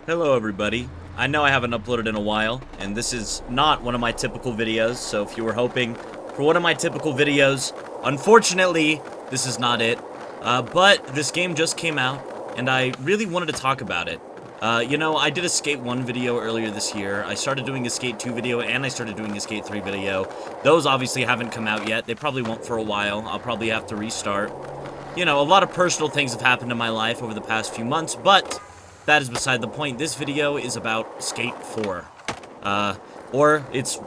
Hello everybody. I know I haven't uploaded in a while, and this is not one of my typical videos, so if you were hoping for one of my typical videos, unfortunately, this is not it. But this game just came out, and I really wanted to talk about it. I did a Skate 1 video earlier this year, I started doing a Skate 2 video, and I started doing a Skate 3 video. Those obviously haven't come out yet, they probably won't for a while, I'll probably have to restart. A lot of personal things have happened in my life over the past few months, but that is beside the point. This video is about Skate 4. Or its,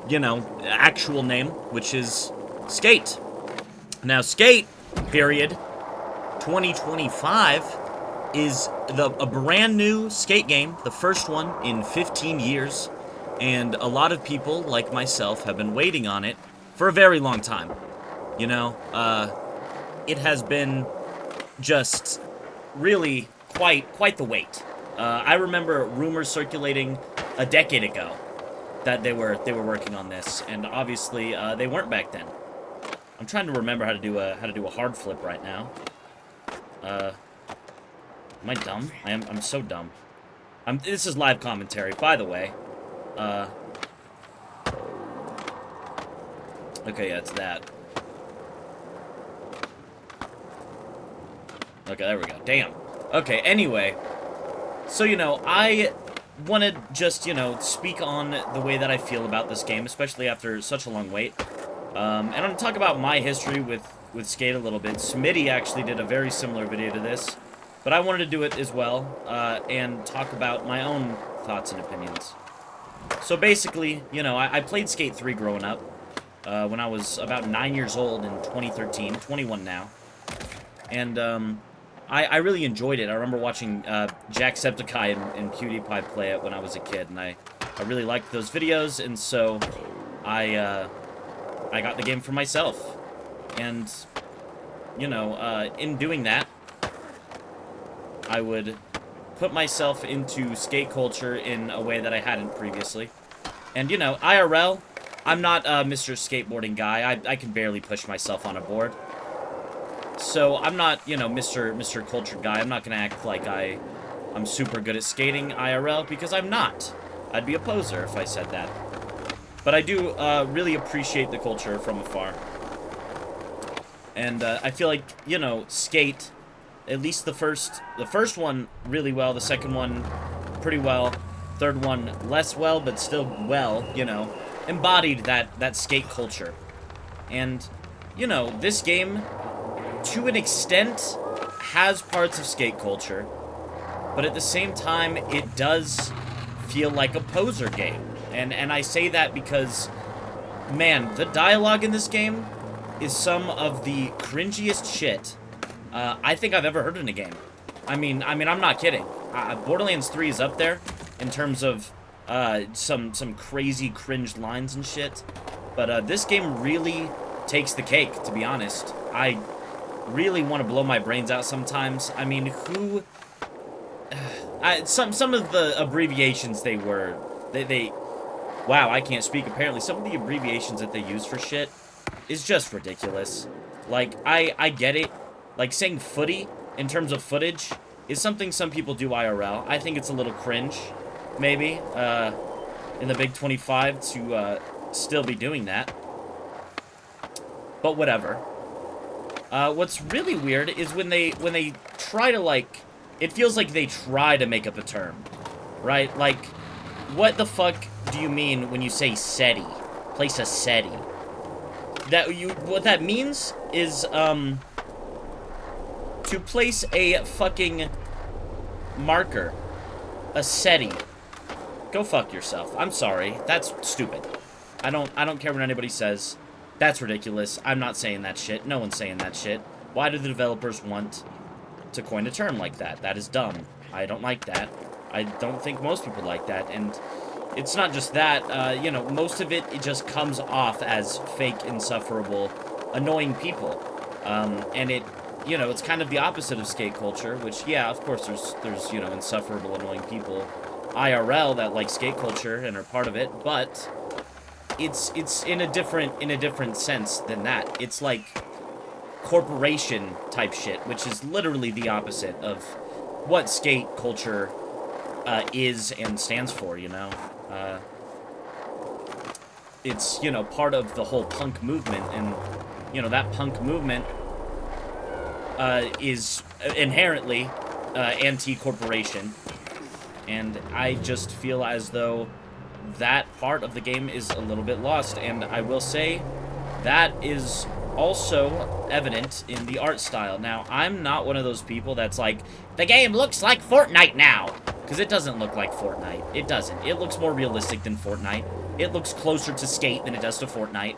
actual name, which is Skate. Now, Skate, period, 2025 is a brand new Skate game, the first one in 15 years, and a lot of people, like myself, have been waiting on it for a very long time. It has been just really quite the wait. I remember rumors circulating a decade ago that they were working on this, and obviously they weren't back then. I'm trying to remember how to do a hard flip right now. Am I dumb? I'm so dumb. This is live commentary, by the way. Okay, yeah, it's that. Okay, there we go. Damn. Okay, anyway. So, I want to just, speak on the way that I feel about this game, especially after such a long wait. And I'm going to talk about my history with Skate a little bit. Smitty actually did a very similar video to this, but I wanted to do it as well, and talk about my own thoughts and opinions. So basically, I played Skate 3 growing up, when I was about 9 years old in 2013, 21 now. And, I really enjoyed it. I remember watching Jacksepticeye and PewDiePie play it when I was a kid, and I really liked those videos, and so I got the game for myself. And, in doing that, I would put myself into skate culture in a way that I hadn't previously. And, IRL, I'm not Mr. Skateboarding guy. I can barely push myself on a board. So I'm not, Mr. Culture guy. I'm not gonna act like I'm super good at skating IRL, because I'm not. I'd be a poser if I said that. But I do really appreciate the culture from afar. And I feel like, Skate, at least the first one really well, the second one pretty well, third one less well, but still well, embodied that skate culture. And, this game, to an extent, has parts of skate culture, but at the same time, it does feel like a poser game. And I say that because, man, the dialogue in this game is some of the cringiest shit I think I've ever heard in a game. I mean, I'm not kidding. Borderlands 3 is up there in terms of some crazy cringe lines and shit, but this game really takes the cake, to be honest. I really want to blow my brains out sometimes. I mean, some of the abbreviations they wow, I can't speak apparently. Some of the abbreviations that they use for shit is just ridiculous. Like, I get it. Like, saying footy in terms of footage is something some people do IRL. I think it's a little cringe, maybe, in the Big 25 to still be doing that. But whatever. What's really weird is when they try to, like, it feels like they try to make up a term, right? Like, what the fuck do you mean when you say SETI? Place a SETI. What that means is, to place a fucking marker. A SETI. Go fuck yourself. I'm sorry. That's stupid. I don't care what anybody says. That's ridiculous. I'm not saying that shit. No one's saying that shit. Why do the developers want to coin a term like that? That is dumb. I don't like that. I don't think most people like that. And it's not just that. Most of it just comes off as fake, insufferable, annoying people. And it's kind of the opposite of skate culture, which, yeah, of course there's insufferable, annoying people IRL that like skate culture and are part of it, but it's in a different sense than that. It's like corporation type shit, which is literally the opposite of what skate culture is and stands for, you know? It's, you know, part of the whole punk movement, and, you know, that punk movement is inherently anti-corporation, and I just feel as though that part of the game is a little bit lost, and I will say that is also evident in the art style. Now, I'm not one of those people that's like, the game looks like Fortnite now, because it doesn't look like Fortnite. It doesn't. It looks more realistic than Fortnite. It looks closer to Skate than it does to Fortnite.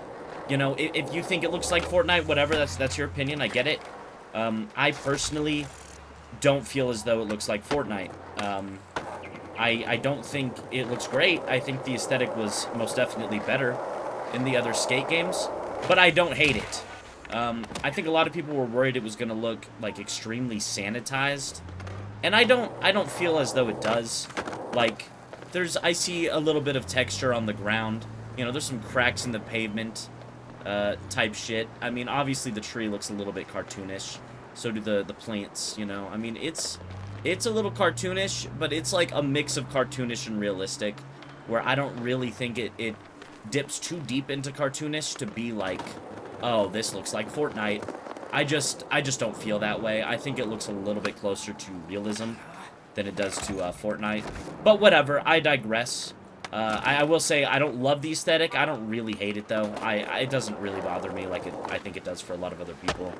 You know, if you think it looks like Fortnite, whatever, that's your opinion, I get it. I personally don't feel as though it looks like Fortnite. I don't think it looks great. I think the aesthetic was most definitely better in the other Skate games, but I don't hate it. I think a lot of people were worried it was going to look, like, extremely sanitized, and I don't feel as though it does. Like, I see a little bit of texture on the ground. You know, there's some cracks in the pavement, type shit. I mean, obviously the tree looks a little bit cartoonish. So do the plants, you know. I mean, it's a little cartoonish, but it's like a mix of cartoonish and realistic, where I don't really think it dips too deep into cartoonish to be like, oh, this looks like Fortnite. I just don't feel that way. I think it looks a little bit closer to realism than it does to Fortnite. But whatever, I digress. I will say I don't love the aesthetic. I don't really hate it, though. It doesn't really bother me like I think it does for a lot of other people.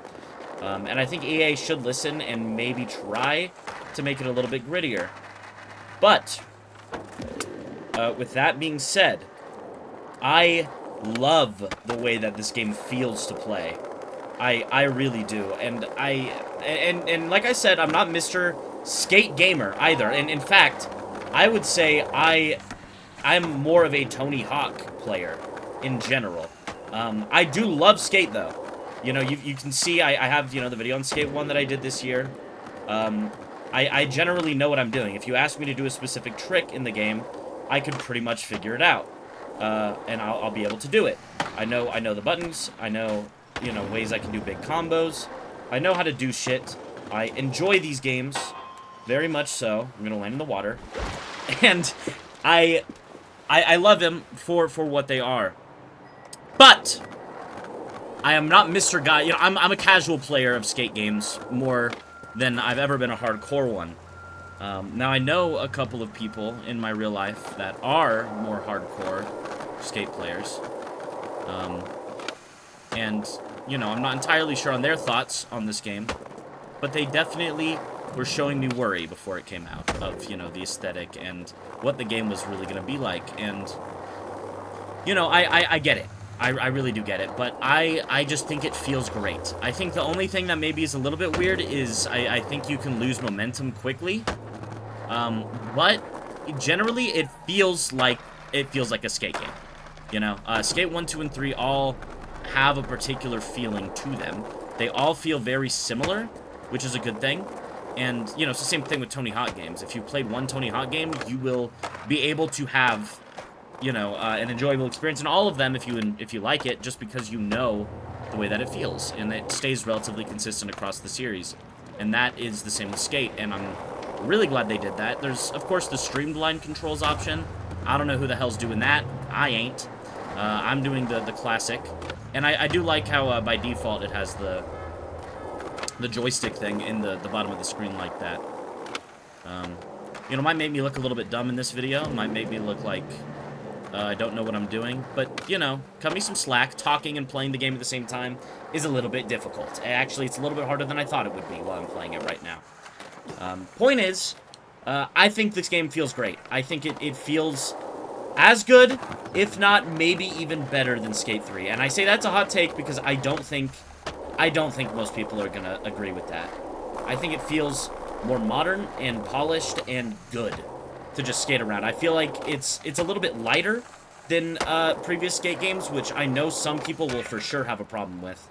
And I think EA should listen and maybe try to make it a little bit grittier. But, with that being said, I love the way that this game feels to play. I really do. And and like I said, I'm not Mr. Skate Gamer either. And in fact, I would say I'm more of a Tony Hawk player in general. I do love Skate, though. You know, you can see I have, you know, the video on Skate 1 that I did this year. I generally know what I'm doing. If you ask me to do a specific trick in the game, I could pretty much figure it out. And I'll be able to do it. I know the buttons. I know, you know, ways I can do big combos. I know how to do shit. I enjoy these games. Very much so. I'm gonna land in the water. And I love them for what they are. But I am not Mr. Guy. You know, I'm a casual player of Skate games more than I've ever been a hardcore one. Now, I know a couple of people in my real life that are more hardcore Skate players. And, you know, I'm not entirely sure on their thoughts on this game, but they definitely were showing me worry before it came out of, you know, the aesthetic and what the game was really going to be like. And, you know, I get it. I really do get it, but I just think it feels great. I think the only thing that maybe is a little bit weird is I think you can lose momentum quickly. But generally it feels like a Skate game. You know, Skate 1, 2, and 3 all have a particular feeling to them. They all feel very similar, which is a good thing. And, you know, it's the same thing with Tony Hawk games. If you played one Tony Hawk game, you will be able to have, you know, an enjoyable experience in all of them if you like it, just because you know the way that it feels, and it stays relatively consistent across the series. And that is the same with Skate, and I'm really glad they did that. There's, of course, the streamlined controls option. I don't know who the hell's doing that. I ain't. I'm doing the classic, and I do like how by default it has the joystick thing in the bottom of the screen like that. You know, it might make me look a little bit dumb in this video. It might make me look like I don't know what I'm doing, but, you know, cut me some slack. Talking and playing the game at the same time is a little bit difficult. Actually, it's a little bit harder than I thought it would be while I'm playing it right now. Point is, I think this game feels great. I think it feels as good, if not maybe even better than Skate 3. And I say that's a hot take because I don't think most people are gonna agree with that. I think it feels more modern and polished and good to just skate around. I feel like it's a little bit lighter than previous Skate games, which I know some people will for sure have a problem with.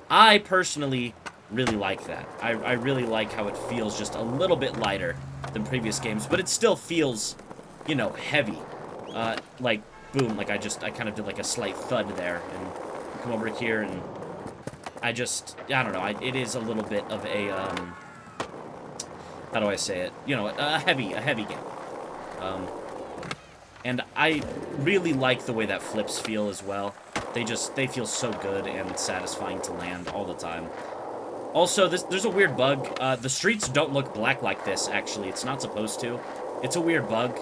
I personally really like that. I really like how it feels just a little bit lighter than previous games, but it still feels, you know, heavy. Like, boom, like I kind of did like a slight thud there, and come over here, and I don't know, it is a little bit of a, how do I say it? You know, a heavy game. And I really like the way that flips feel as well. They feel so good and satisfying to land all the time. Also, there's a weird bug. The streets don't look black like this, actually. It's not supposed to. It's a weird bug.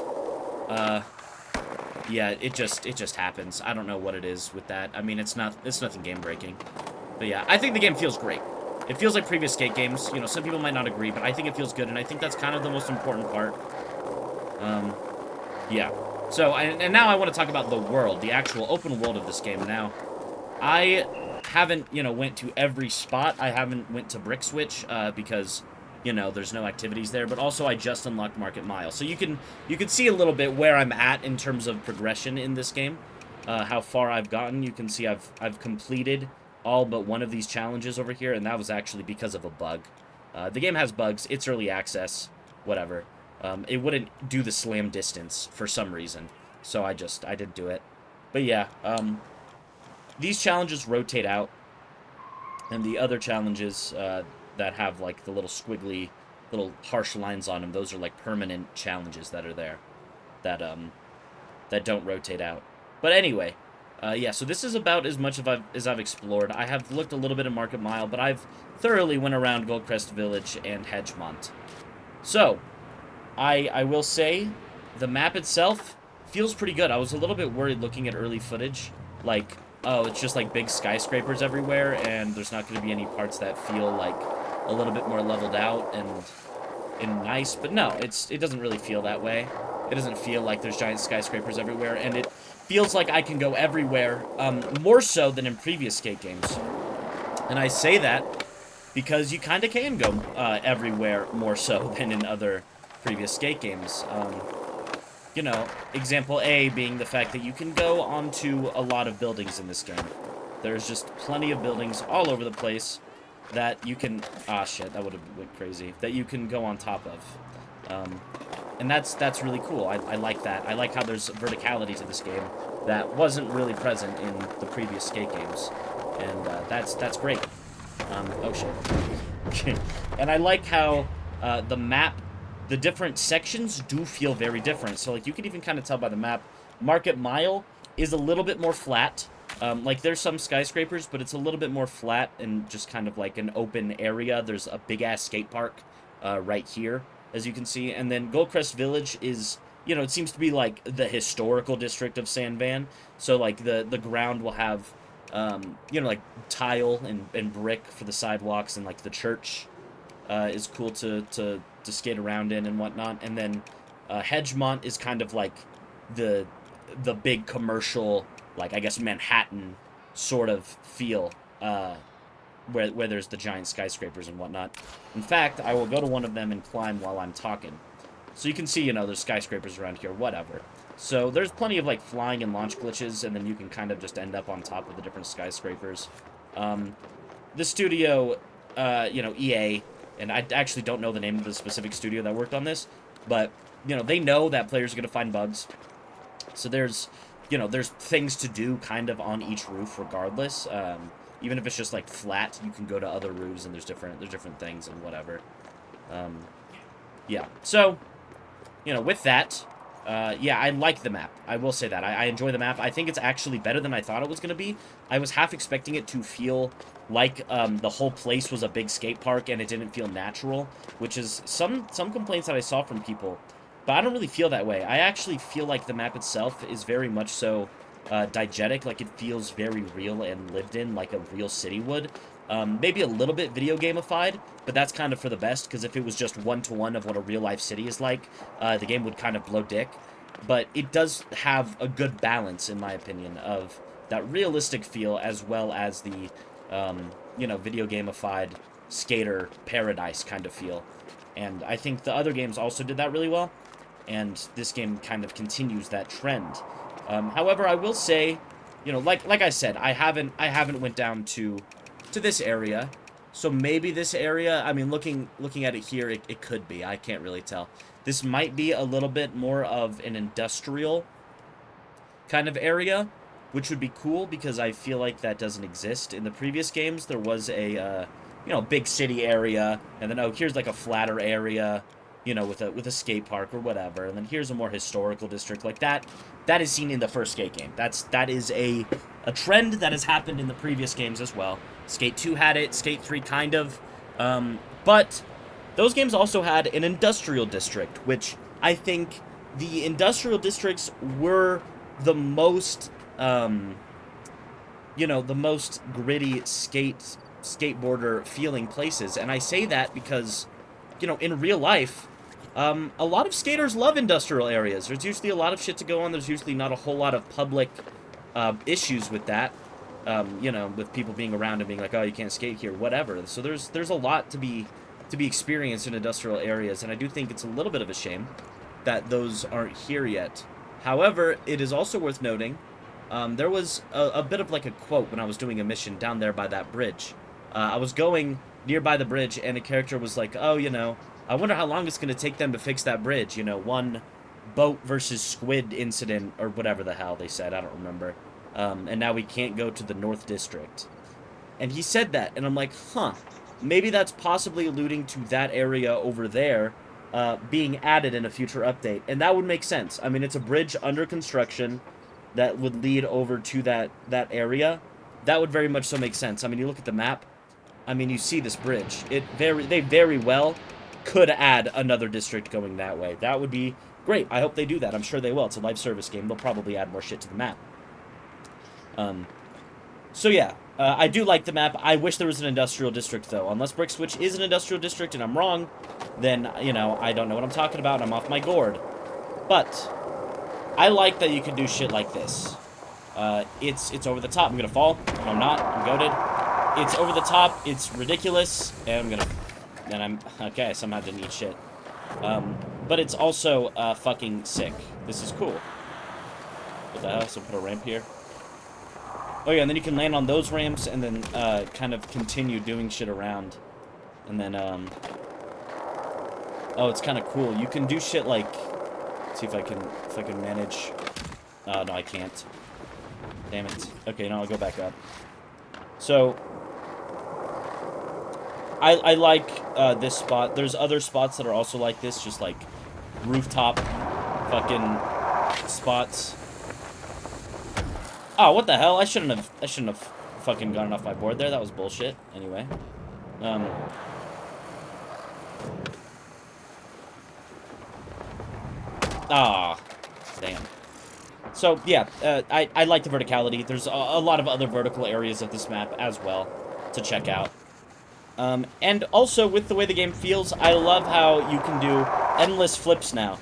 Yeah, it just happens. I don't know what it is with that. I mean, it's nothing game-breaking. But yeah, I think the game feels great. It feels like previous skate games. You know, some people might not agree, but I think it feels good, and I think that's kind of the most important part. Yeah. So, and now I want to talk about the world, the actual open world of this game. Now, I haven't, you know, went to every spot. I haven't went to Brick Switch, because, you know, there's no activities there. But also, I just unlocked Market Mile. So you can see a little bit where I'm at in terms of progression in this game. How far I've gotten. You can see I've completed all but one of these challenges over here, and that was actually because of a bug. The game has bugs. It's early access. Whatever. It wouldn't do the slam distance for some reason. So I didn't do it. But yeah, these challenges rotate out. And the other challenges that have, like, the little squiggly, little harsh lines on them, those are, like, permanent challenges that are there. That don't rotate out. But anyway, yeah, so this is about as much as I've explored. I have looked a little bit at Market Mile, but I've thoroughly went around Goldcrest Village and Hedgemont. So, I will say, the map itself feels pretty good. I was a little bit worried looking at early footage, like, oh, it's just like big skyscrapers everywhere, and there's not going to be any parts that feel like a little bit more leveled out and nice. But no, it doesn't really feel that way. It doesn't feel like there's giant skyscrapers everywhere, and it feels like I can go everywhere, more so than in previous skate games. And I say that because you kind of can go everywhere more so than in other previous skate games. You know, example A being the fact that you can go onto a lot of buildings in this game. There's just plenty of buildings all over the place that you can... Ah, shit, that would have went crazy. That you can go on top of. And that's really cool. I like that. I like how there's verticality to this game that wasn't really present in the previous skate games. And that's great. Oh, shit. And I like how the map... The different sections do feel very different. So, like, you can even kind of tell by the map. Market Mile is a little bit more flat. Like, there's some skyscrapers, but it's a little bit more flat and just kind of like an open area. There's a big-ass skate park right here, as you can see. And then Goldcrest Village is, you know, it seems to be, like, the historical district of San Van. So, like, the ground will have, you know, like, tile and brick for the sidewalks, and, like, the church is cool to skate around in and whatnot. And then Hedgemont is kind of like the big commercial, like, I guess, Manhattan sort of feel, where there's the giant skyscrapers and whatnot. In fact, I will go to one of them and climb while I'm talking. So you can see, you know, there's skyscrapers around here, whatever. So there's plenty of, like, flying and launch glitches, and then you can kind of just end up on top of the different skyscrapers. The studio, you know, EA... And I actually don't know the name of the specific studio that worked on this, but, you know, they know that players are going to find bugs. So there's, you know, there's things to do kind of on each roof regardless. Even if it's just, like, flat, you can go to other roofs, and there's different things and whatever. Yeah. So, you know, with that, yeah, I like the map. I will say that. I enjoy the map. I think it's actually better than I thought it was going to be. I was half expecting it to feel like the whole place was a big skate park and it didn't feel natural, which is some complaints that I saw from people. But I don't really feel that way. I actually feel like the map itself is very much so diegetic, like it feels very real and lived in, like a real city would. Maybe a little bit video gamified, but that's kind of for the best, because if it was just one-to-one of what a real-life city is like, the game would kind of blow dick. But it does have a good balance, in my opinion, of that realistic feel as well as the, you know, video gamified skater paradise kind of feel. And I think the other games also did that really well, and this game kind of continues that trend. However, I will say, you know, like I said, I haven't went down to this area, so maybe this area, I mean, looking at it here, it could be. I can't really tell. This might be a little bit more of an industrial kind of area, which would be cool, because I feel like that doesn't exist. In the previous games, there was a, you know, big city area, and then, oh, here's like a flatter area, you know, with a skate park or whatever, and then here's a more historical district like that. That is seen in the first Skate game. That is a trend that has happened in the previous games as well. Skate 2 had it, Skate 3 kind of, but those games also had an industrial district, which I think the industrial districts were the most, you know, the most gritty skateboarder feeling places. And I say that because, you know, in real life, a lot of skaters love industrial areas. There's usually a lot of shit to go on. There's usually not a whole lot of public issues with that. You know, with people being around and being like, oh, you can't skate here, whatever. So there's a lot to be experienced in industrial areas, and I do think it's a little bit of a shame that those aren't here yet. However, it is also worth noting, there was a bit of like a quote when I was doing a mission down there by that bridge. I was going nearby the bridge, and a character was like, oh, you know, I wonder how long it's going to take them to fix that bridge. You know, one boat versus squid incident, or whatever the hell they said, I don't remember. And now we can't go to the North District. And he said that, and I'm like, huh, maybe that's possibly alluding to that area over there being added in a future update. And that would make sense. I mean, it's a bridge under construction that would lead over to that area. That would very much so make sense. I mean, you look at the map, I mean, you see this bridge. They very well could add another district going that way. That would be great. I hope they do that. I'm sure they will. It's a live service game. They'll probably add more shit to the map. So yeah, I do like the map. I wish there was an industrial district, though. Unless Brick Switch is an industrial district and I'm wrong, then, you know, I don't know what I'm talking about. I'm off my gourd. But I like that you can do shit like this. It's over the top. I'm gonna fall. No, I'm not. I'm goated. It's over the top. It's ridiculous. And I'm gonna... And I'm... Okay, I somehow didn't eat shit. But it's also fucking sick. This is cool. What the hell? So put a ramp here. Oh yeah, and then you can land on those ramps and then kind of continue doing shit around. And then, oh, it's kind of cool. You can do shit like... Let's see if I can manage... no, I can't. Damn it. Okay, now I'll go back up. So... I like this spot. There's other spots that are also like this, just like rooftop fucking spots. Oh, what the hell? I shouldn't have fucking gotten off my board there. That was bullshit. Anyway. Ah, damn. So, yeah, I like the verticality. There's a lot of other vertical areas of this map as well to check out. And also, with the way the game feels, I love how you can do endless flips now.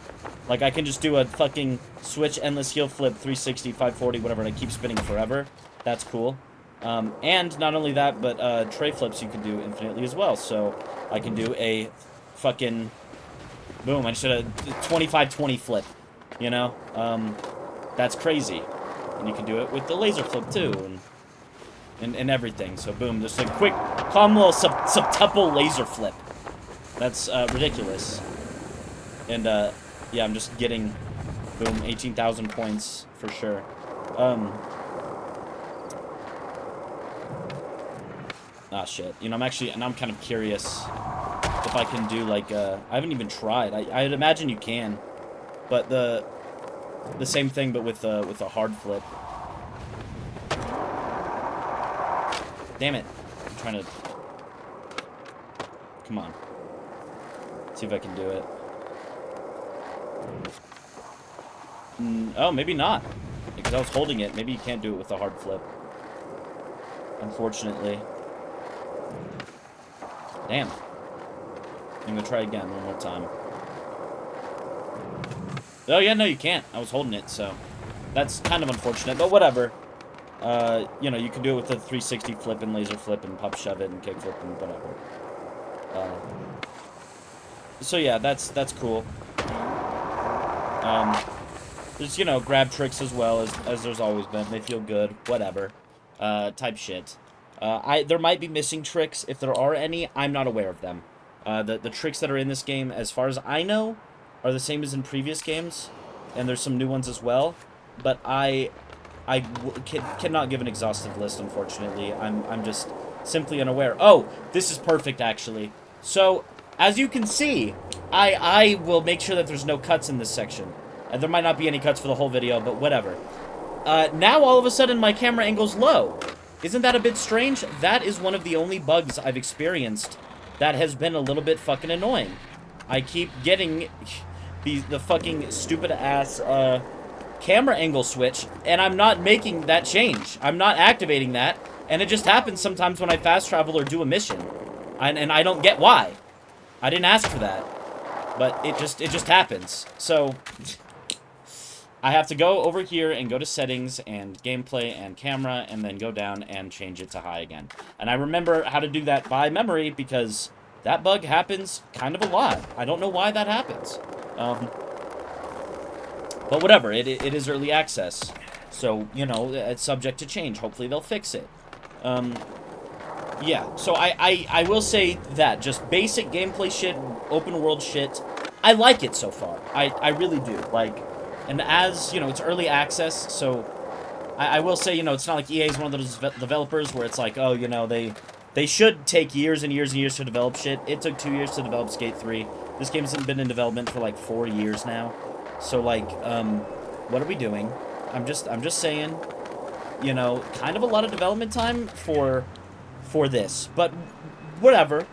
Like, I can just do a fucking switch, endless heel flip, 360, 540, whatever, and I keep spinning forever. That's cool. And not only that, but tray flips you can do infinitely as well. So, I can do a fucking... Boom, I just did a 25-20 flip, you know? That's crazy. And you can do it with the laser flip, too, and everything. So, boom, just a quick, calm little subtuple laser flip. That's ridiculous. And, yeah, I'm just getting, boom, 18,000 points for sure. Ah, shit. You know, I'm kind of curious if I can do, like, I haven't even tried. I'd imagine you can. But the same thing, but with a hard flip. Damn it. I'm trying to... Come on. Let's see if I can do it. Oh, maybe not. Because I was holding it. Maybe you can't do it with a hard flip. Unfortunately. Damn. I'm gonna try again one more time. Oh, yeah, no, you can't. I was holding it, so... That's kind of unfortunate, but whatever. You know, you can do it with a 360 flip and laser flip and pop shove it and kick flip and whatever. So yeah, that's cool. There's, you know, grab tricks as well as there's always been. They feel good, whatever. Type shit. There might be missing tricks. If there are any, I'm not aware of them. The tricks that are in this game, as far as I know, are the same as in previous games, and there's some new ones as well. But I cannot give an exhaustive list, unfortunately. I'm just simply unaware. Oh, this is perfect, actually. So, as you can see, I will make sure that there's no cuts in this section. There might not be any cuts for the whole video, but whatever. Now all of a sudden my camera angle's low. Isn't that a bit strange? That is one of the only bugs I've experienced that has been a little bit fucking annoying. I keep getting the fucking stupid ass camera angle switch, and I'm not making that change. I'm not activating that, and it just happens sometimes when I fast travel or do a mission. And I don't get why. I didn't ask for that. But it just happens. So I have to go over here and go to settings and gameplay and camera and then go down and change it to high again. And I remember how to do that by memory because that bug happens kind of a lot. I don't know why that happens. But whatever, it is early access. So, you know, it's subject to change. Hopefully they'll fix it. Yeah, so I will say that. Just basic gameplay shit, open world shit. I like it so far. I really do. Like, and as, you know, it's early access, so I will say, you know, it's not like EA is one of those developers where it's like, oh, you know, they should take years and years and years to develop shit. It took 2 years to develop Skate 3. This game hasn't been in development for like 4 years now. So like, what are we doing? I'm just saying, you know, kind of a lot of development time for this, but whatever.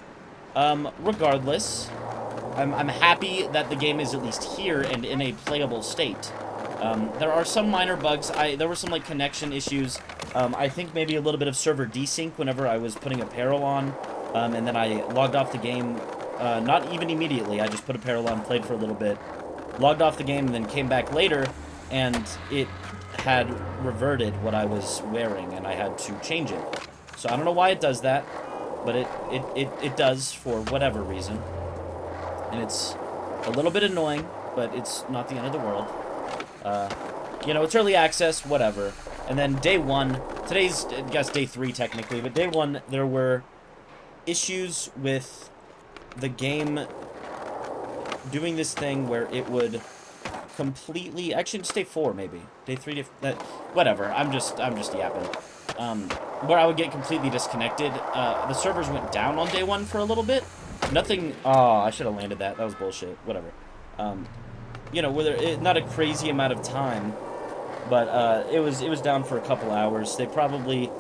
Regardless, I'm happy that the game is at least here and in a playable state. There are some minor bugs. There were some like connection issues. I think maybe a little bit of server desync whenever I was putting apparel on, and then I logged off the game. Not even immediately. I just put apparel on, played for a little bit, logged off the game, and then came back later, and it had reverted what I was wearing, and I had to change it. So I don't know why it does that, but it does for whatever reason. And it's a little bit annoying, but it's not the end of the world. You know, it's early access, whatever. And then day one, today's, I guess, day 3 technically, but day 1, there were issues with the game doing this thing where it would completely, actually, it's day 4 maybe. Day 3, whatever, I'm just yapping. Where I would get completely disconnected. The servers went down on day 1 for a little bit. Nothing, oh, I should have landed that. That was bullshit. Whatever. You know, not a crazy amount of time, but it was down for a couple hours. They probably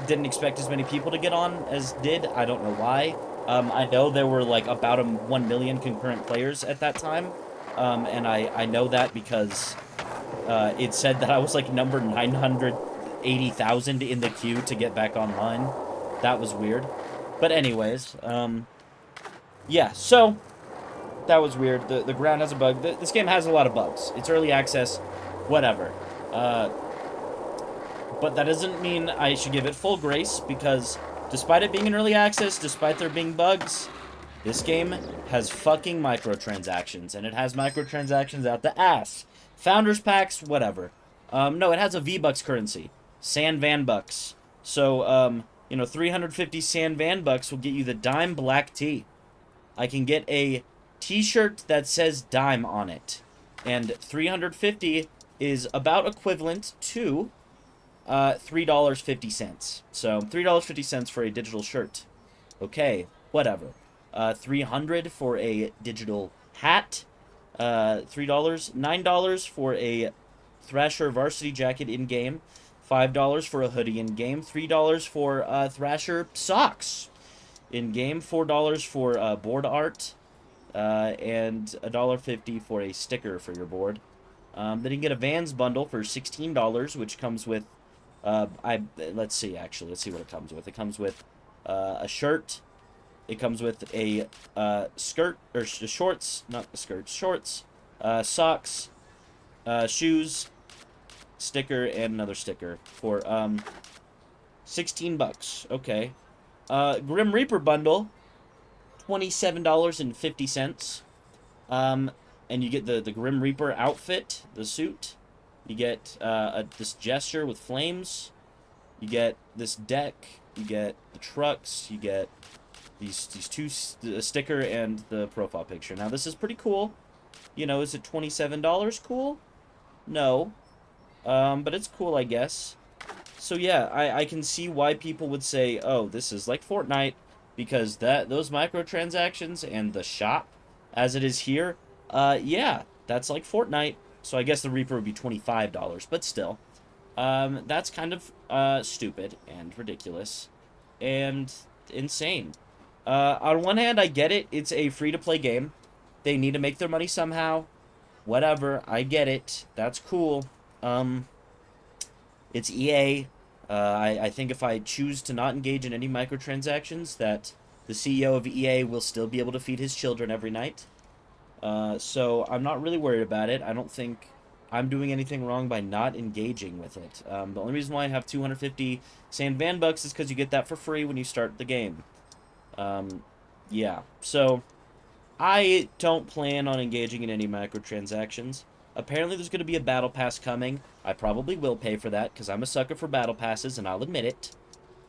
didn't expect as many people to get on as did. I don't know why. I know there were like about 1 million concurrent players at that time, and I know that because it said that I was like number 980,000 in the queue to get back online. That was weird. But anyways, yeah, so that was weird. The ground has a bug. This game has a lot of bugs. It's early access, whatever. But that doesn't mean I should give it full grace, because despite it being in early access, despite there being bugs, this game has fucking microtransactions, and it has microtransactions out the ass. Founders packs, whatever. No, it has a V-Bucks currency. San Van Bucks. So, you know, 350 San Van Bucks will get you the Dime Black Tea. I can get a t-shirt that says Dime on it. And 350 is about equivalent to $3.50. So, $3.50 for a digital shirt. Okay, whatever. 300 for a digital hat. $3. $9 for a Thrasher varsity jacket in-game. $5 for a hoodie in-game. $3 for Thrasher socks in-game. $4 for board art. And $1.50 for a sticker for your board. Then you can get a Vans bundle for $16, which comes with, let's see what it comes with. It comes with a shirt. It comes with a skirt, or shorts, not a skirt, shorts, socks, shoes, sticker, and another sticker for $16. Okay. Grim Reaper bundle, $27.50. And you get the Grim Reaper outfit, the suit. You get this gesture with flames. You get this deck. You get the trucks. You get these two, the sticker and the profile picture. Now this is pretty cool. You know, is it $27 cool? No. But it's cool, I guess. So yeah, I can see why people would say, oh, this is like Fortnite, because those microtransactions and the shop as it is here, yeah, that's like Fortnite. So I guess the Reaper would be $25, but still. That's kind of stupid and ridiculous and insane. On one hand, I get it. It's a free-to-play game. They need to make their money somehow. Whatever, I get it. That's cool. It's EA. I think if I choose to not engage in any microtransactions, that the CEO of EA will still be able to feed his children every night. So I'm not really worried about it. I don't think I'm doing anything wrong by not engaging with it. The only reason why I have 250 Sand Van Bucks is because you get that for free when you start the game. Yeah, so I don't plan on engaging in any microtransactions. Apparently there's going to be a battle pass coming. I probably will pay for that because I'm a sucker for battle passes, and I'll admit it.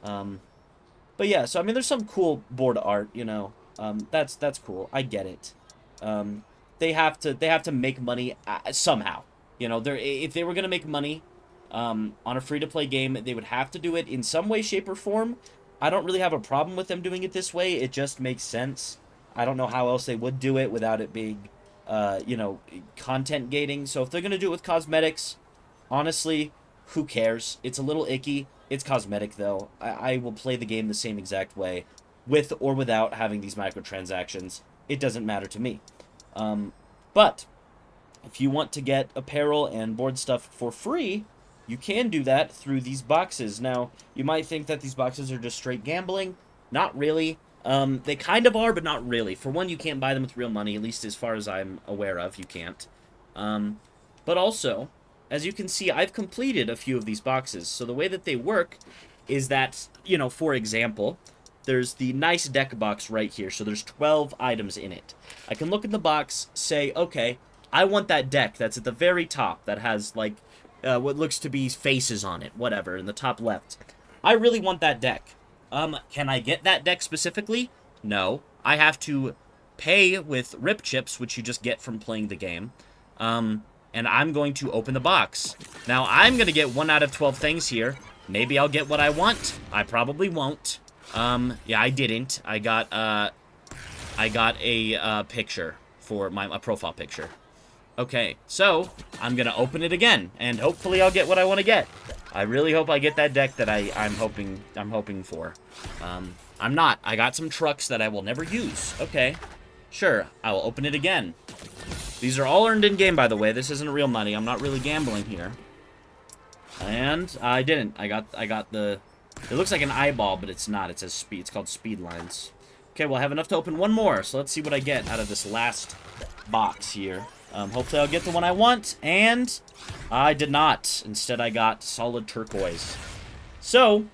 But yeah, so I mean, there's some cool board art, you know. That's cool. I get it. They have to make money somehow. You know, if they were going to make money on a free-to-play game, they would have to do it in some way, shape, or form. I don't really have a problem with them doing it this way. It just makes sense. I don't know how else they would do it without it being, you know, content gating. So if they're going to do it with cosmetics, honestly, who cares? It's a little icky. It's cosmetic, though. I will play the game the same exact way, with or without having these microtransactions. It doesn't matter to me. But if you want to get apparel and board stuff for free, you can do that through these boxes. Now, you might think that these boxes are just straight gambling. Not really. They kind of are, but not really. For one, you can't buy them with real money, at least as far as I'm aware of, you can't. But also, as you can see, I've completed a few of these boxes. So the way that they work is that, you know, for example, there's the nice deck box right here. So there's 12 items in it. I can look in the box, say, okay, I want that deck that's at the very top that has, like, what looks to be faces on it, whatever, in the top left. I really want that deck. Can I get that deck specifically? No. I have to pay with rip chips, which you just get from playing the game. And I'm going to open the box. Now, I'm going to get 1 out of 12 things here. Maybe I'll get what I want. I probably won't. Yeah, I didn't. I got a picture for a profile picture. Okay, so I'm gonna open it again, and hopefully I'll get what I want to get. I really hope I get that deck that I'm hoping for. I'm not. I got some trucks that I will never use. Okay, sure. I will open it again. These are all earned in game, by the way. This isn't real money. I'm not really gambling here. And I didn't. I got the. It looks like an eyeball, but it's not. It says speed. It's called speed lines. Okay, well I have enough to open one more, so let's see what I get out of this last box here. Hopefully I'll get the one I want, and I did not. Instead, I got solid turquoise. So,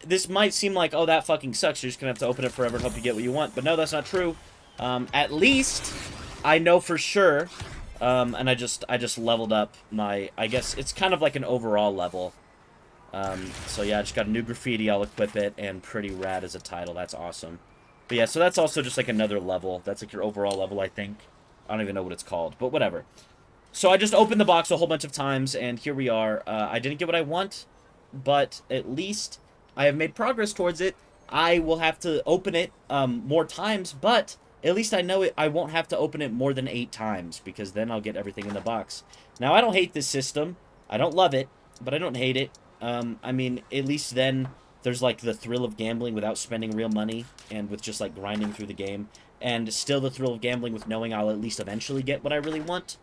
this might seem like, oh, that fucking sucks. You're just gonna have to open it forever and hope you get what you want. But no, that's not true. At least, I know for sure, and I just leveled up my, I guess, it's kind of like an overall level. So yeah, I just got a new graffiti, I'll equip it, and pretty rad as a title. That's awesome. But yeah, so that's also just like another level. That's like your overall level, I think. I don't even know what it's called, but whatever. So I just opened the box a whole bunch of times, and here we are. I didn't get what I want, but at least I have made progress towards it. I will have to open it more times, but at least I know I won't have to open it more than 8 times, because then I'll get everything in the box. Now, I don't hate this system. I don't love it, but I don't hate it. I mean, at least then there's like the thrill of gambling without spending real money, and with just like grinding through the game. And still the thrill of gambling with knowing I'll at least eventually get what I really want.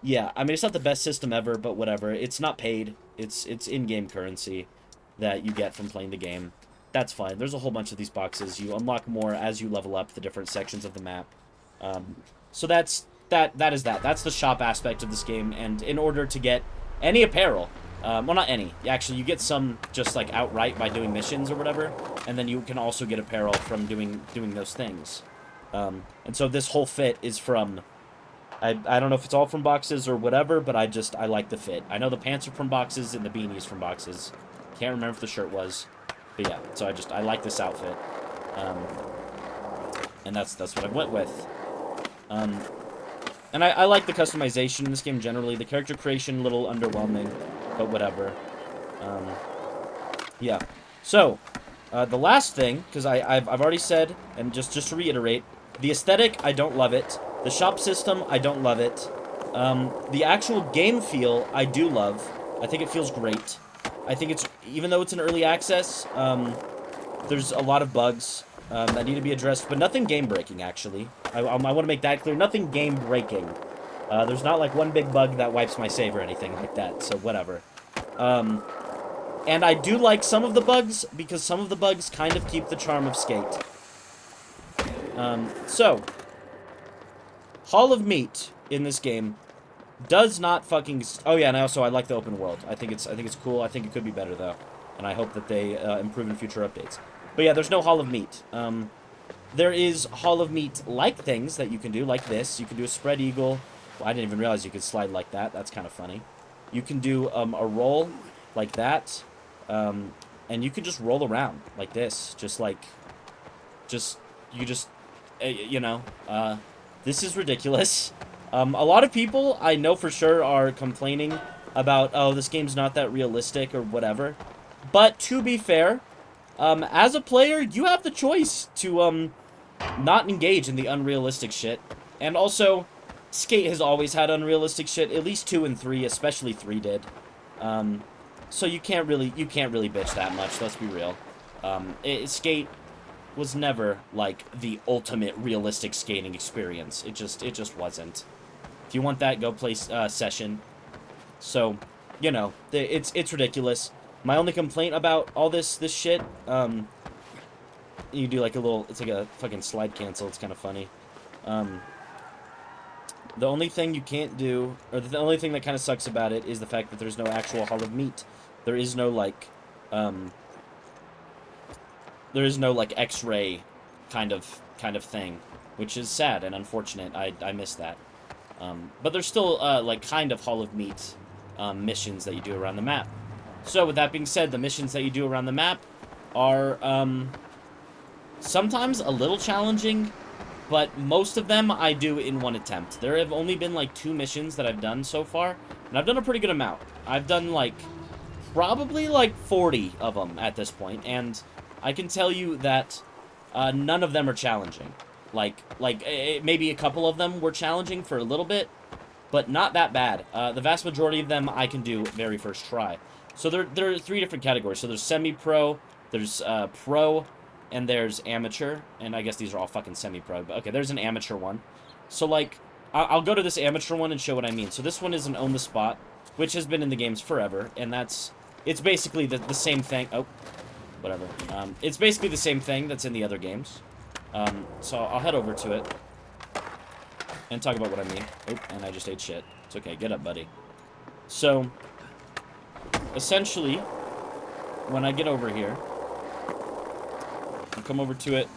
Yeah, I mean, it's not the best system ever, but whatever. It's not paid. It's in-game currency that you get from playing the game. That's fine. There's a whole bunch of these boxes. You unlock more as you level up the different sections of the map. So that is that. That's the shop aspect of this game. And in order to get any apparel... well, not any. Actually, you get some just, like, outright by doing missions or whatever, and then you can also get apparel from doing those things. And so this whole fit is from... I don't know if it's all from boxes or whatever, but I like the fit. I know the pants are from boxes and the beanies from boxes. Can't remember if the shirt was. But yeah, so I like this outfit. And that's what I went with. And I like the customization in this game generally. The character creation, a little underwhelming, but whatever. Yeah. So, The last thing, because I've already said, and just to reiterate, the aesthetic, I don't love it. The shop system, I don't love it. The actual game feel, I do love. I think it feels great. I think it's, even though it's an early access, there's a lot of bugs that need to be addressed, but nothing game-breaking, actually. I want to make that clear. Nothing game-breaking. There's not, like, one big bug that wipes my save or anything like that, so whatever. And I do like some of the bugs, because some of the bugs kind of keep the charm of Skate. So, Hall of Meat in this game does not fucking... Oh yeah, and I like the open world. I think it's cool. I think it could be better, though. And I hope that they improve in future updates. But yeah, there's no Hall of Meat. There is Hall of Meat-like things that you can do, like this. You can do a spread eagle. Well, I didn't even realize you could slide like that. That's kind of funny. You can do a roll like that. And you can just roll around like this. This is ridiculous. A lot of people, I know for sure, are complaining about, oh, this game's not that realistic or whatever. But to be fair, as a player, you have the choice to, not engage in the unrealistic shit. And also, Skate has always had unrealistic shit. At least 2 and 3, especially 3 did. So you can't really bitch that much, let's be real. Skate was never, like, the ultimate realistic skating experience. It just wasn't. If you want that, go play Session. So, you know, it's ridiculous. My only complaint about all this shit, you do like a little, it's like a fucking slide cancel, it's kind of funny. The only thing you can't do, or the only thing that kind of sucks about it is the fact that there's no actual Hall of Meat. There is no, like, X-ray kind of thing, which is sad and unfortunate. I miss that. But there's still, like, kind of Hall of Meat missions that you do around the map. So, with that being said, the missions that you do around the map are, sometimes a little challenging, but most of them I do in one attempt. There have only been, like, 2 missions that I've done so far, and I've done a pretty good amount. I've done, like, probably, like, 40 of them at this point, and I can tell you that none of them are challenging. Maybe a couple of them were challenging for a little bit, but not that bad. The vast majority of them I can do very first try. So there are 3 different categories. So there's semi-pro, there's pro, and there's amateur. And I guess these are all fucking semi-pro. But okay, there's an amateur one. So, like, I'll go to this amateur one and show what I mean. So this one is an Own the Spot, which has been in the games forever. And it's basically the same thing. Oh, whatever. It's basically the same thing that's in the other games. So I'll head over to it and talk about what I mean. Oh, and I just ate shit. It's okay. Get up, buddy. So, essentially, when I get over here, I'll come over to it,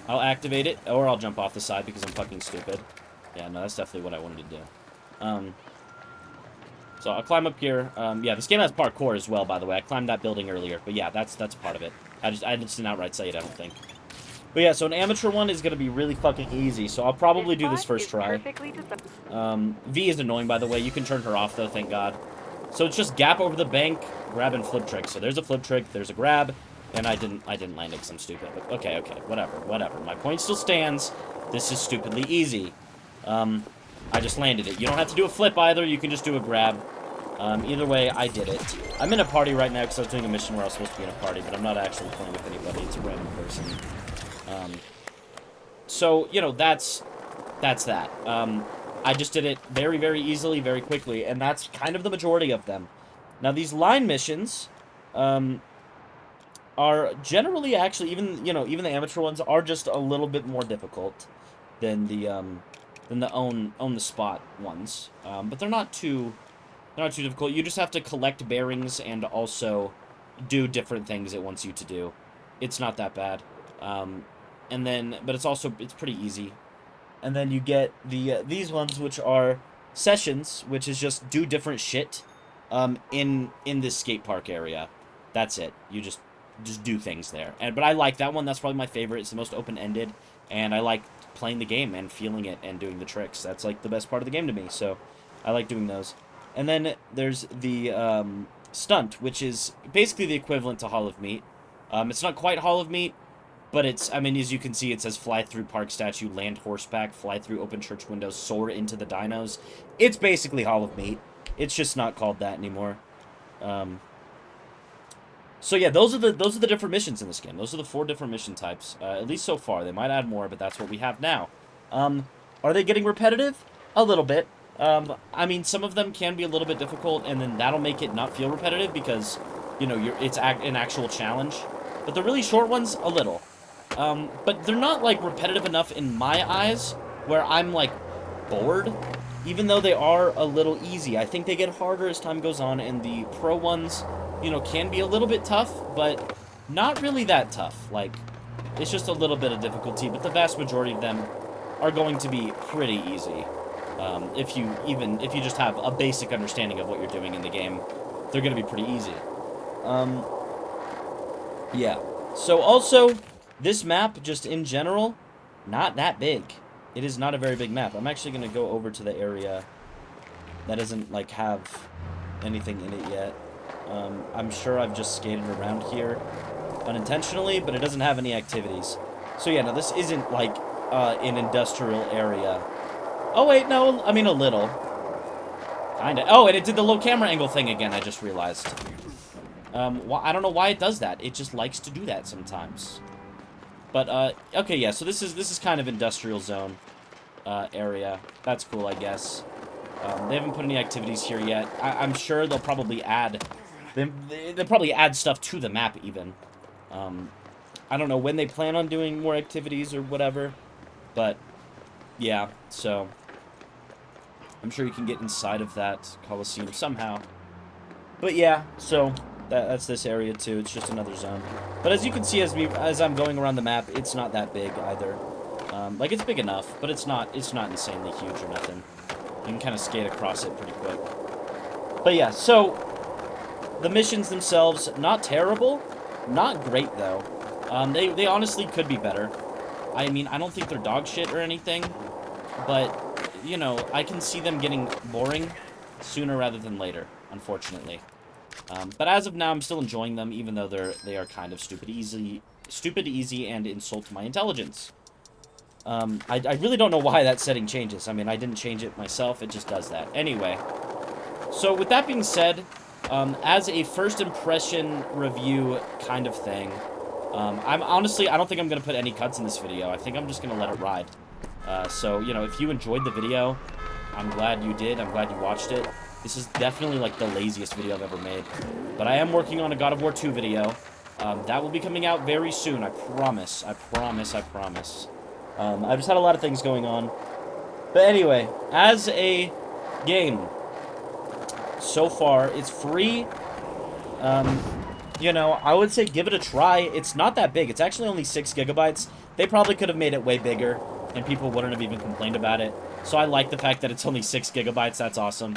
I'll activate it, or I'll jump off the side because I'm fucking stupid. Yeah, no, that's definitely what I wanted to do. So I'll climb up here. Yeah, this game has parkour as well, by the way. I climbed that building earlier, but yeah, that's part of it. I just didn't outright say it, I don't think. But yeah, so an amateur one is going to be really fucking easy, so I'll probably do this first try. V is annoying, by the way. You can turn her off, though, thank God. So it's just gap over the bank, grab and flip trick. So there's a flip trick, there's a grab, and I didn't land it because I'm stupid. But okay, whatever. My point still stands. This is stupidly easy. I just landed it. You don't have to do a flip either, you can just do a grab. Either way, I did it. I'm in a party right now because I was doing a mission where I was supposed to be in a party, but I'm not actually playing with anybody. It's a random person. So, you know, that's that. I just did it very, very easily, very quickly, and that's kind of the majority of them. Now, these line missions, are generally actually, even the amateur ones are just a little bit more difficult than the own the spot ones. But they're not too difficult. You just have to collect bearings and also do different things it wants you to do. It's not that bad. But it's pretty easy. And then you get these ones, which are sessions, which is just do different shit, in this skate park area. That's it. You just do things there. But I like that one. That's probably my favorite. It's the most open-ended, and I like playing the game and feeling it and doing the tricks. That's like the best part of the game to me. So I like doing those. And then there's the stunt, which is basically the equivalent to Hall of Meat. It's not quite Hall of Meat, but it's, I mean, as you can see, it says fly through park statue, land horseback, fly through open church windows, soar into the dinos. It's basically Hall of Meat. It's just not called that anymore. So yeah, those are the different missions in this game. Those are the 4 different mission types, at least so far. They might add more, but that's what we have now. Are they getting repetitive? A little bit. I mean, some of them can be a little bit difficult, and then that'll make it not feel repetitive because, you know, it's an actual challenge. But the really short ones, a little. But they're not, like, repetitive enough in my eyes where I'm, like, bored. Even though they are a little easy. I think they get harder as time goes on, and the pro ones, you know, can be a little bit tough, but not really that tough. Like, it's just a little bit of difficulty, but the vast majority of them are going to be pretty easy. If you just have a basic understanding of what you're doing in the game, they're going to be pretty easy. Yeah. So also, this map, just in general, not that big. It is not a very big map. I'm actually going to go over to the area that doesn't, like, have anything in it yet. I'm sure I've just skated around here unintentionally, but it doesn't have any activities. So yeah, no, this isn't, like, an industrial area. Oh, wait, no, I mean a little. Kinda. Oh, and it did the low camera angle thing again, I just realized. I don't know why it does that. It just likes to do that sometimes. But, okay, yeah, so this is kind of industrial zone area. That's cool, I guess. They haven't put any activities here yet. I'm sure they'll probably add... They'll probably add stuff to the map, even. I don't know when they plan on doing more activities or whatever. But, yeah, so... I'm sure you can get inside of that Coliseum somehow. But, yeah, so... That's this area, too. It's just another zone. But as you can see, as I'm going around the map, it's not that big, either. Like, it's big enough, but it's not insanely huge or nothing. You can kind of skate across it pretty quick. But, yeah, so... The missions themselves, not terrible. Not great, though. They honestly could be better. I mean, I don't think they're dog shit or anything. But, you know, I can see them getting boring sooner rather than later, unfortunately. But as of now, I'm still enjoying them, even though they are kind of stupid easy, and insult my intelligence. I really don't know why that setting changes. I mean, I didn't change it myself, it just does that. Anyway, so with that being said, as a first impression review kind of thing, I don't think I'm going to put any cuts in this video. I think I'm just going to let it ride. So, you know, if you enjoyed the video, I'm glad you did. I'm glad you watched it. This is definitely, like, the laziest video I've ever made. But I am working on a God of War 2 video. That will be coming out very soon, I promise. I promise, I promise. I've just had a lot of things going on. But anyway, as a game, so far, it's free. You know, I would say give it a try. It's not that big. It's actually only 6 gigabytes. They probably could have made it way bigger, and people wouldn't have even complained about it. So I like the fact that it's only 6 gigabytes. That's awesome.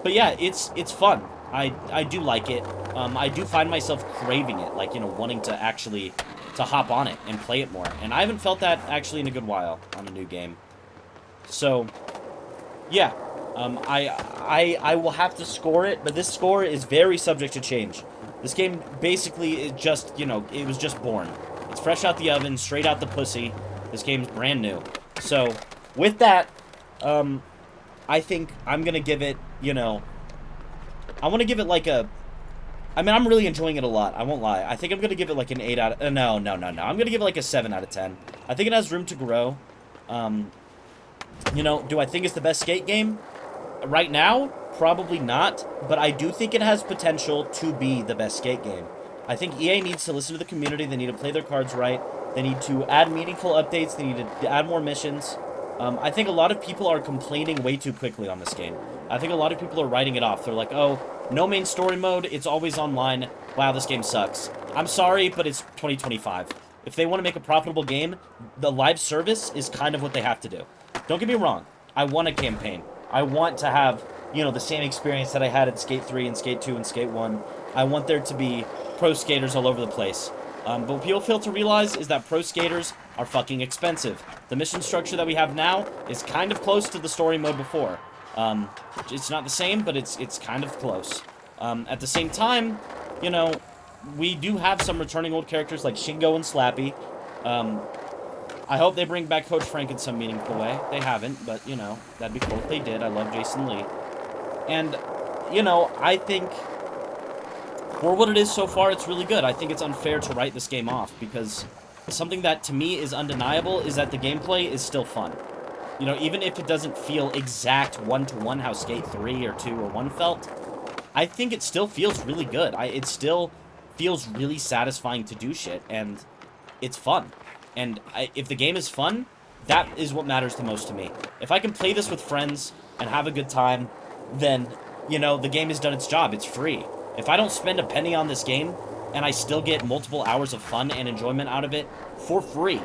But yeah, it's fun. I do like it. I do find myself craving it, like, you know, wanting to actually to hop on it and play it more. And I haven't felt that actually in a good while on a new game. So, yeah. I will have to score it, but this score is very subject to change. This game basically is just, you know, it was just born. It's fresh out the oven, straight out the pussy. This game's brand new. So, with that, I think I'm gonna give it, you know, I want to give it like a, I mean, I'm really enjoying it a lot, I won't lie. I think I'm gonna give it like an 8 out of, no. I'm gonna give it like a 7 out of 10. I think it has room to grow. You know, do I think it's the best skate game? Right now, probably not, but I do think it has potential to be the best skate game. I think EA needs to listen to the community, they need to play their cards right, they need to add meaningful updates, they need to add more missions. I think a lot of people are complaining way too quickly on this game. I think a lot of people are writing it off. They're like, oh, no main story mode, it's always online, wow, this game sucks. I'm sorry, but it's 2025. If they want to make a profitable game, the live service is kind of what they have to do. Don't get me wrong, I want a campaign. I want to have, you know, the same experience that I had in Skate 3 and Skate 2 and Skate 1. I want there to be pro skaters all over the place. But what people fail to realize is that pro skaters are fucking expensive. The mission structure that we have now is kind of close to the story mode before. It's not the same, but it's kind of close. At the same time, you know, we do have some returning old characters like Shingo and Slappy. I hope they bring back Coach Frank in some meaningful way. They haven't, but, you know, that'd be cool if they did. I love Jason Lee. And, you know, I think for what it is so far, it's really good. I think it's unfair to write this game off, because something that, to me, is undeniable is that the gameplay is still fun. You know, even if it doesn't feel exact one-to-one how Skate 3 or 2 or 1 felt, I think it still feels really good. It still feels really satisfying to do shit, and it's fun. And if the game is fun, that is what matters the most to me. If I can play this with friends and have a good time, then, you know, the game has done its job. It's free. If I don't spend a penny on this game, and I still get multiple hours of fun and enjoyment out of it for free,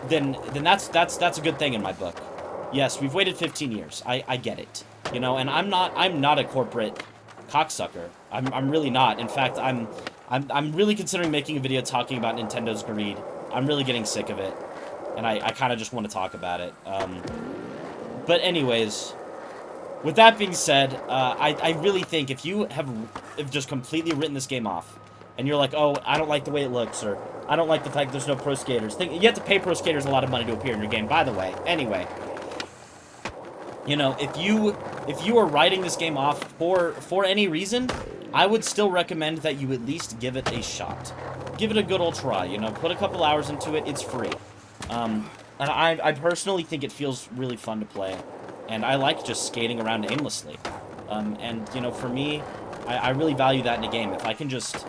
then that's a good thing in my book. Yes, we've waited 15 years. I get it. You know, and I'm not a corporate cocksucker. I'm really not. In fact, I'm really considering making a video talking about Nintendo's greed. I'm really getting sick of it, and I kind of just want to talk about it. But anyways, with that being said, I really think if you have just completely written this game off, and you're like, oh, I don't like the way it looks, or I don't like the fact there's no pro skaters. You have to pay pro skaters a lot of money to appear in your game, by the way. Anyway, you know, if you are writing this game off for any reason, I would still recommend that you at least give it a shot. Give it a good old try, you know, put a couple hours into it, it's free. And I personally think it feels really fun to play, and I like just skating around aimlessly. And, you know, for me, I really value that in a game. If I can just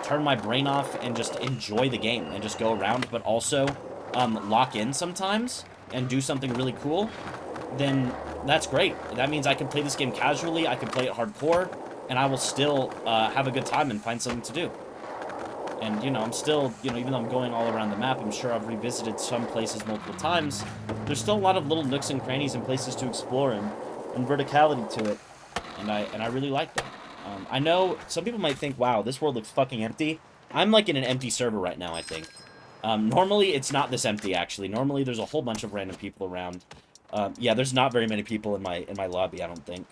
turn my brain off and just enjoy the game and just go around, but also lock in sometimes and do something really cool, then that's great. That means I can play this game casually, I can play it hardcore, and I will still have a good time and find something to do. And, you know, I'm still, you know, even though I'm going all around the map, I'm sure I've revisited some places multiple times, there's still a lot of little nooks and crannies and places to explore and verticality to it. And I really like that. I know some people might think, wow, this world looks fucking empty. I'm like in an empty server right now, I think. Normally, it's not this empty, actually. Normally, there's a whole bunch of random people around. Yeah, there's not very many people in my lobby, I don't think.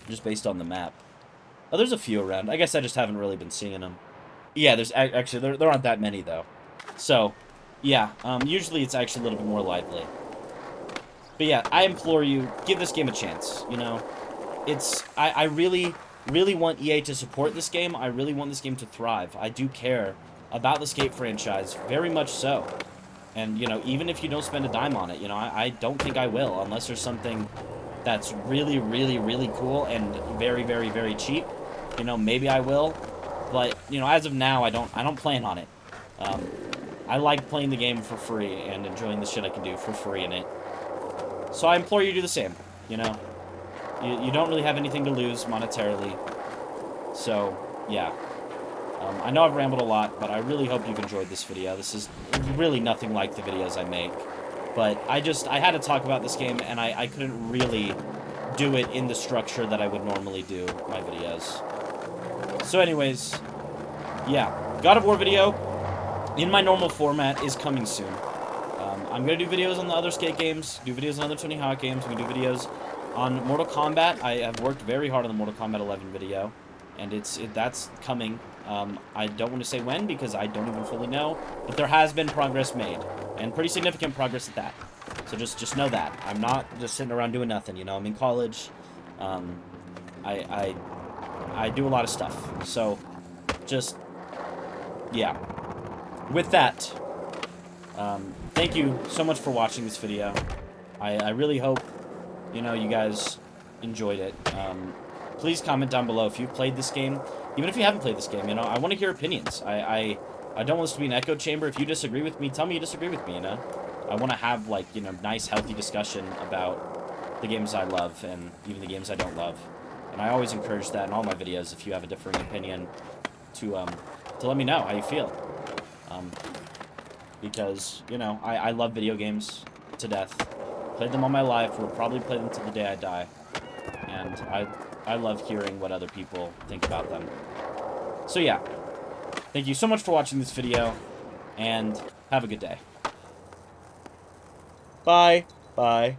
Just based on the map. Oh, there's a few around. I guess I just haven't really been seeing them. Yeah, there's actually there aren't that many though. So, yeah, usually it's actually a little bit more lively. But yeah, I implore you, give this game a chance. You know, I really want EA to support this game. I really want this game to thrive. I do care about the Skate franchise, very much so. And, you know, even if you don't spend a dime on it, you know, I don't think I will, unless there's something that's really, really, really cool and very, very, very cheap. You know, maybe I will, but, you know, as of now, I don't plan on it. I like playing the game for free and enjoying the shit I can do for free in it. So I implore you to do the same, you know? You don't really have anything to lose monetarily. So, yeah. I know I've rambled a lot, but I really hope you've enjoyed this video. This is really nothing like the videos I make. But I had to talk about this game, and I couldn't really do it in the structure that I would normally do my videos. So anyways, yeah. God of War video, in my normal format, is coming soon. I'm going to do videos on the other Skate games, do videos on other Tony Hawk games, I'm going to do videos on Mortal Kombat. I have worked very hard on the Mortal Kombat 11 video, and that's coming. I don't want to say when, because I don't even fully know, but there has been progress made, and pretty significant progress at that. So just know that. I'm not just sitting around doing nothing, you know, I'm in college, I do a lot of stuff, so, just, yeah. With that, thank you so much for watching this video. I really hope, you know, you guys enjoyed it. Please comment down below if you've played this game. Even if you haven't played this game, you know, I want to hear opinions. I don't want this to be an echo chamber. If you disagree with me, tell me you disagree with me, you know? I want to have, like, you know, nice, healthy discussion about the games I love and even the games I don't love. And I always encourage that in all my videos, if you have a differing opinion, to let me know how you feel. Because, you know, I love video games to death. Played them all my life, will probably play them till the day I die. And I love hearing what other people think about them. So yeah, thank you so much for watching this video, and have a good day. Bye. Bye.